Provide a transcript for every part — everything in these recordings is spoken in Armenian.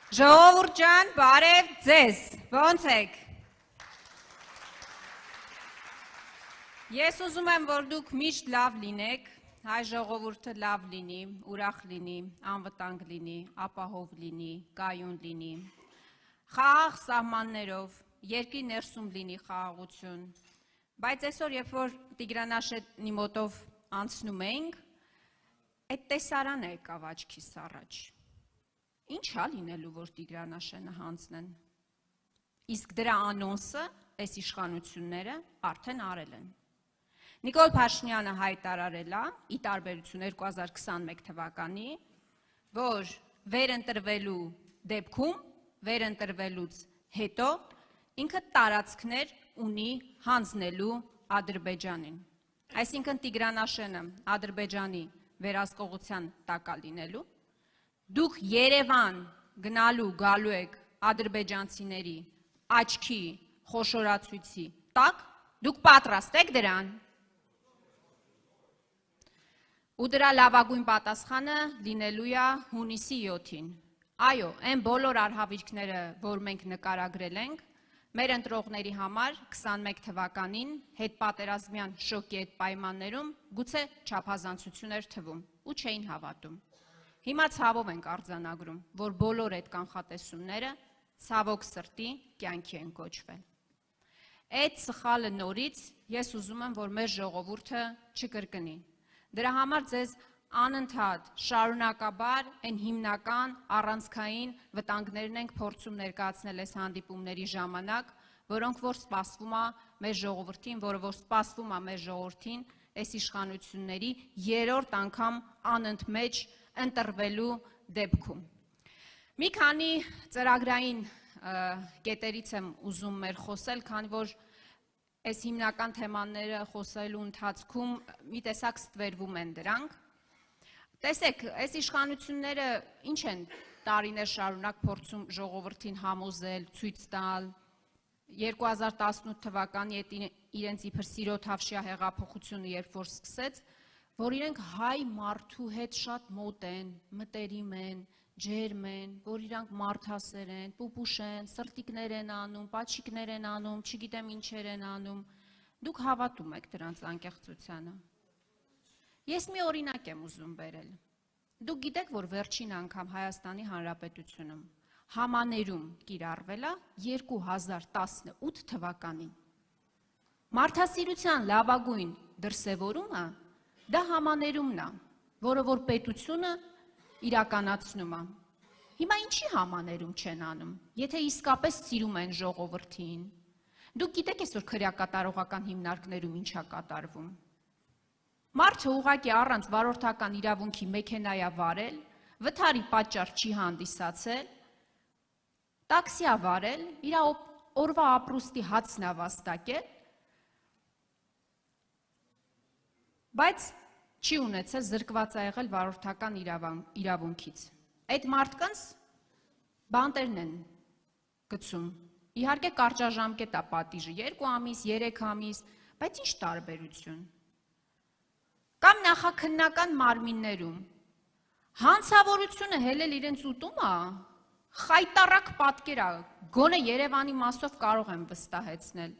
Ժողովուրդ ջան, բարև ձեզ, ոնց եք։ Ես ուզում եմ, որ դուք միշտ լավ լինեք, հայ ժողովուրդը լավ լինի, ուրախ լինի, անվտանգ լինի, ապահով լինի, կայուն լինի, խաղաղ սահմաններով, երկրի ներսում լինի խաղաղություն, բայց այսօր, երբ որ Տիգրանաշենի մոտով անցնում ենք, այդ տեսարանը եկավ աչքիս առաջ։ Ինչ ա լինելու, որ Տիգրանաշենը հանձնեն։ Իսկ դրա անոնսը, այս իշխանությունները արդեն արել են։ Նիկոլ Փաշինյանը հայտարարել է, ի տարբերություն 2021 թվականի, որ վերընտրվելու դեպքում, վերընտրվելուց հետո ինքը տարածքներ ունի հանձնելու Ադրբեջանին։ Այսինքն Տիգրանաշենը Ադրբեջանի վերահսկողության տակ է լինելու։ Դուք Երևան գնալու գալու եք ադրբեջանցիների աչքի խոշորացույցի տակ, դուք պատրաստ եք դրան։ Ու դրա լավագույն պատասխանը լինելու է հունիսի 7-ին։ Այո, այն բոլոր արհավիրքները, որ մենք նկարագրել ենք, մեր ընտրողների համար 21 թվականին հետպատերազմյան շոկի այդ պայմաններում գուցե չափազանցություն էր թվում ու չէին հավատում։ Հիմա ցավով ենք արձանագրում, որ բոլոր այդ կանխատեսումները ցավոք սրտի կյանքի են կոչվել։ Այդ սխալը նորից ես ուզում եմ, որ մեր ժողովուրդը չկրկնի։ Դրա համար ձեզ անընդհատ շարունակաբար այն հիմնական առանցքային վտանգներն ենք փորձում ներկայացնել այս հանդիպումների ժամանակ, որոնք որ սպասվում է մեր ժողովրդին, որը որ սպասվում է մեր ժողովրդին այս իշխանությունների երրորդ անգամ անընդմեջ ընտրվելու դեպքում։ Մի քանի ծրագրային կետերից եմ ուզում մեր խոսել, քանի որ այս հիմնական թեմաները խոսելու ընթացքում մի տեսակ ստվերվում են դրանք։ Տեսեք, այս իշխանությունները ինչ են տարիներ շարունակ փորձում ժողովրդին համոզել, ցույց տալ, 2018 թվականի իրենց իբր սիրո թավշյա հեղափոխությունը երբ որ սկսեց, որ իրենք հայ մարդու հետ շատ մոտ են, մտերիմ են, ջերմ են, որ իրանք մարդասեր են, պուպուշ են, սրտիկներ են անում, պաչիկներ են անում, չգիտեմ ինչեր են անում, դուք հավատում եք դրանց անկեղծությանը։ Ես մի օրինակ եմ ուզում բերել։ Դուք գիտեք, որ վերջին անգամ Հայաստանի Հանրապետությունում համաներում կիրառվել է 2018 թվականին։ Մարդասիրության լավագույն դրսևորումը դա համաներումն է, որը որ պետությունը իրականացնում է։ Հիմա ինչի համաներում չեն անում, եթե իսկապես սիրում են ժողովրդին։ Դուք գիտեք այսօր քրեակատարողական հիմնարկներում ինչ է կատարվում։ Մարդը ուղղակի առանց վարորդական իրավունքի մեքենա է վարել, վթարի պատճառ չի հանդիսացել, տաքսի է վարել, իր օրվա ապրուստի հացն է վաստակել, բայց չի ունեցել, զրկված է եղել վարորդական իրավունքից։ Այդ մարդկանց բանտերն են գցում։ Իհարկե կարճաժամկետ է պատիժը, 2 ամիս, 3 ամիս, բայց ինչ տարբերություն։ Կամ նախաքննական մարմիններում հանցավորությունը հելել իրենց ուտում է, խայտառակ պատկեր է, գոնե Երևանի մասով կարող եմ վստահեցնել։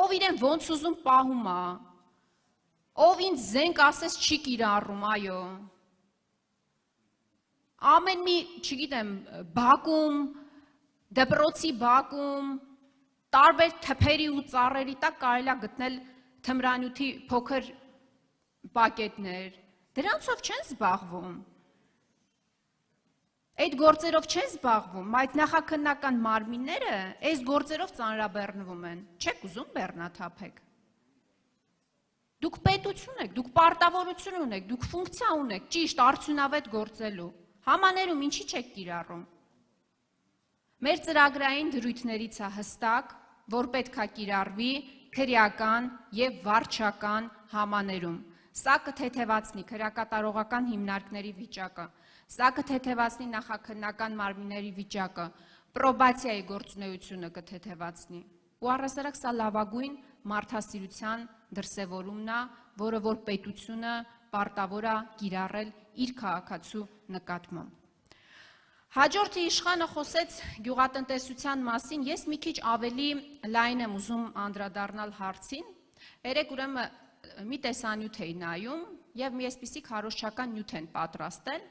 Ով իրեն ոնց ուզում պահում է, ով ինձ զենք ասես չի կիրառում, այո։ Ամեն մի, չգիտեմ, բակում, դպրոցի բակում, տարբեր թփերի ու ծառերի տակ կարելի է գտնել թմրանյութի փոքր պակետներ, դրանցով չեն զբաղվում։ Այդ գործերով չեն զբաղվում, բայց նախաքննական մարմինները այս գործերով ծանրաբեռնվում են, չեք ուզում բեռնաթափեք։ Դուք պետություն եք, դուք պարտավորություն ունեք, դուք ֆունկցիա ունեք, ճիշտ արդյունավետ գործելու, համաներում ինչի չեք կիրառում։ Մեր ծրագրային դրույթներից է հստակ, որ պետք է կիրառվի քրեական և վարչական համաներում։ Սա կթեթևացնի քրեակատարողական հիմնարկների վիճակը, սա կթեթևացնի նախաքննական մարմինների վիճակը, պրոբացիայի գործունեությունը կթեթևացնի։ Ու առհասարակ սա լավագույն մարդասիրության դրսևորումն է, որը որ պետությունը պարտավոր է կիրառել իր քաղաքացու նկատմամբ։ Հաջորդը իշխանը խոսեց գյուղատնտեսության մասին, ես մի քիչ ավելի լայն եմ ուզում անդրադառնալ հարցին, երեք ուրեմն մի տեսանյութ էի նայում և մի այսպիսի քարոզչական նյութ են պատրաստել,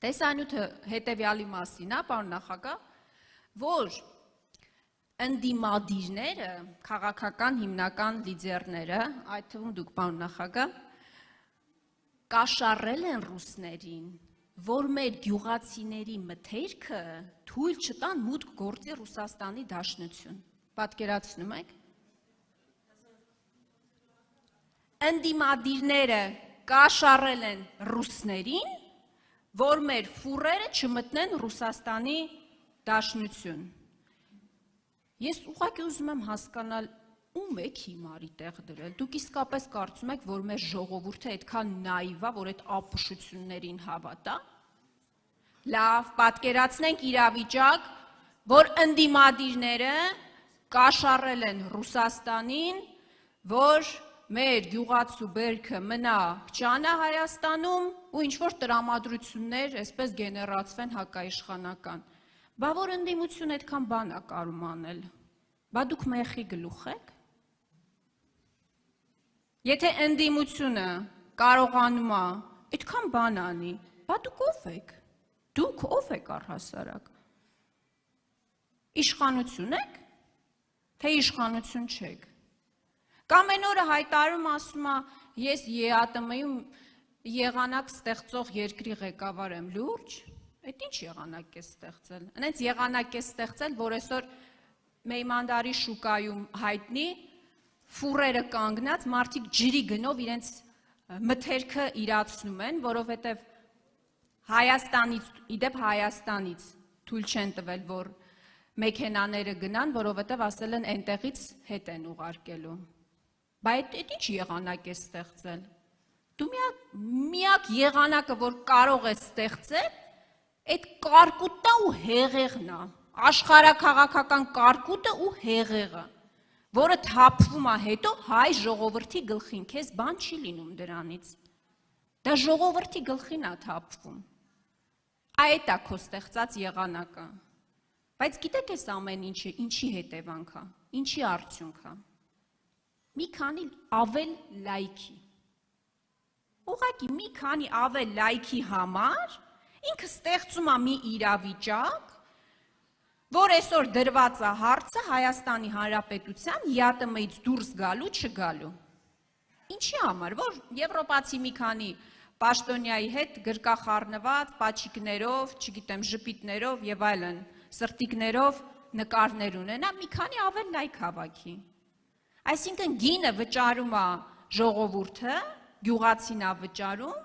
տեսանյութը հետևյալի մասին, պարոն նախագահ, որ ընդդիմադիրները, քաղաքական հիմնական լիդերները, այդ թվում դուք պարոն նախագահ, կաշառել են ռուսներին, որ մեր գյուղացիների մթերքը թույլ չտան մուտք գործի Ռուսաստանի Դաշնություն։ Պատկերացնում եք։ Ընդդիմադիրները կաշառել են ռուսներին, որ մեր ֆուրերը չմտնեն Ռուսաստանի Դաշնություն։ Ես ուղղակի ուզում եմ հասկանալ, ում եք հիմարի տեղ դրել, դուք իսկապես կարծում եք, որ մեր ժողովուրդը այդքան նայվ է, որ այդ ապուշություններին հավատա։ Լավ, պատկերացնենք իրավիճակ, որ ընդդիմադիրները կաշառել են Ռուսաստանին, որ մեր գյուղացու բերքը մնա փչանա Հայաստանում ու ինչ-որ տրամադրություններ այսպես գեներացվեն հակաիշխանական։ Բա որ ընդդիմություն այդքան բան է կարում անել, բա դուք մեխի գլուխ եք։ Եթե ընդդիմությունը կարողանում է այդքան բան անի, բա դուք ով եք, դուք ով եք առհասարակ, իշխանություն եք, թե իշխանություն չեք, կամ են օրը հայտարարում ասում է, ես ԵԱՏՄ-ում եղանակ ստեղծող երկրի ղեկավար եմ, լուրջ, այդ ինչ եղանակ է ստեղծել, այնց եղանակ է ստեղծել, որ այսօր Մեյմանդարի շուկայում հայտնի, ֆուրերը կանգնած, մարդիկ ջրի գնով իրենց մթերքը իրացնում են, որովհետև Հայաստանից, իդեպ Հայաստանից թույլ չեն տվել, որ մեքենաները գնան, որովհետև ասել են այնտեղից հետ են ուղարկելու։ Բա այդ ինչ եղանակ է ստեղծել։ Դու միակ եղանակը, որ կարող է ստեղծել, այդ կարկուտն ու հեղեղն է, աշխարհաքաղաքական կարկուտը ու հեղեղը, որը թափվում է հետո հայ ժողովրդի գլխին, քեզ բան չի լինում դրանից, դա ժողովրդի գլխին է թափվում, այդ է քո ստեղծած եղանակը, բայց գիտեք այս ամեն ինչը ինչի հետևանք է, ինչի արդյունք է, մի քանի ավել լայքի, ուղղակի մի քանի ավել լայքի համար ինքը ստեղծում է մի իրավիճակ, որ այսօր դրված է հարցը Հայաստանի Հանրապետության ԵԱՏՄ-ից դուրս գալու չգալու։ Ինչի համար, որ եվրոպացի մի քանի պաշտոնյայի հետ գրկախառնված, պաչիկներով, չգիտեմ, ժպիտներով եւ այլն, սրտիկներով նկարներ ունենա, մի քանի ավել լայք հավաքի։ Այսինքն գինը վճարում է ժողովուրդը, գյուղացին է վճարում,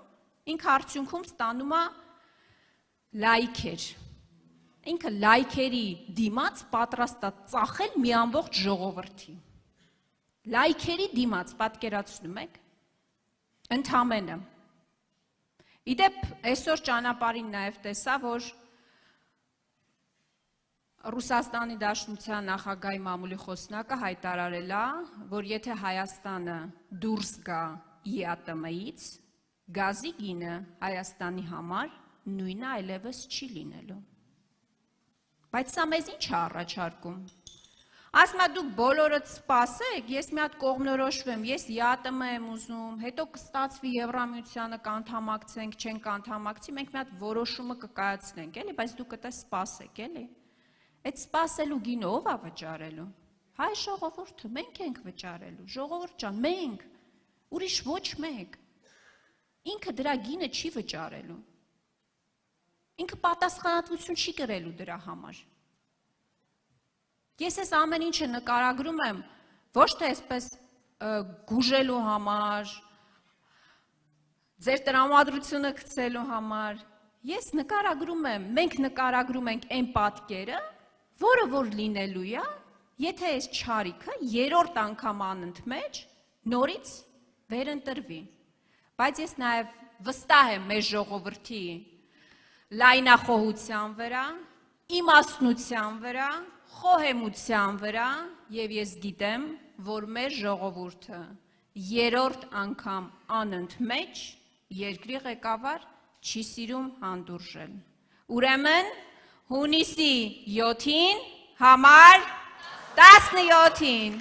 ինքը արդյունքում ստանում է լայքեր, ինքը լայքերի դիմաց պատրաստ է ծախել մի ամբողջ ժողովրդի, լայքերի դիմաց, պատկերացնում եք, ընդամենը, իդեպ այսօր ճանապարհին նաև տեսա, որ Ռուսաստանի Դաշնության նախագահի մամուլի խոսնակը հայտարարել է, որ եթե Հայաստանը դուրս գա ԵԱՏՄ-ից, գազի գինը Հայաստանի համար նույնը այլևս չի լինելու։ Բայց սա մեզ ինչ է առաջարկում։ Ասում է դուք բոլորդ սպասեք, ես մի հատ կողմնորոշվեմ, ես ԵԱՏՄ եմ ուզում, հետո կստացվի Եվրամիությանը կանդամակցենք, չենք կանդամակցի, մենք մի հատ որոշումը կկայացնենք, էլի, բայց դուք դա սպասեք, էլի։ Այդ սպասելու գինը ով է վճարելու։ Հայ ժողովուրդը, մենք ենք վճարելու, ժողովուրդ ջան, մենք, ուրիշ ոչ մեկ։ Ինքը դրա գինը չի վճարելու։ Ինքը պատասխանատվություն չի կրելու դրա համար։ Ես այս ամեն ինչը նկարագրում եմ ոչ թե այսպես գուժելու համար, ձեր տրամադրությունը գցելու համար, ես նկարագրում եմ, մենք նկարագրում ենք այն պատկերը, որը որ լինելու է, եթե այս չարիքը երրորդ անգամ անընդմեջ նորից վերընտրվի։ Բայց ես նաև վստահ եմ մեր ժողովրդի լայնախոհության վրա, իմաստնության վրա, խոհեմության վրա եւ ես գիտեմ, որ մեր ժողովուրդը երրորդ անգամ անընդմեջ երկրի ղեկավար չի սիրում հանդուրժել, Ուրեմն հունիսի 7-ին համար 17-ին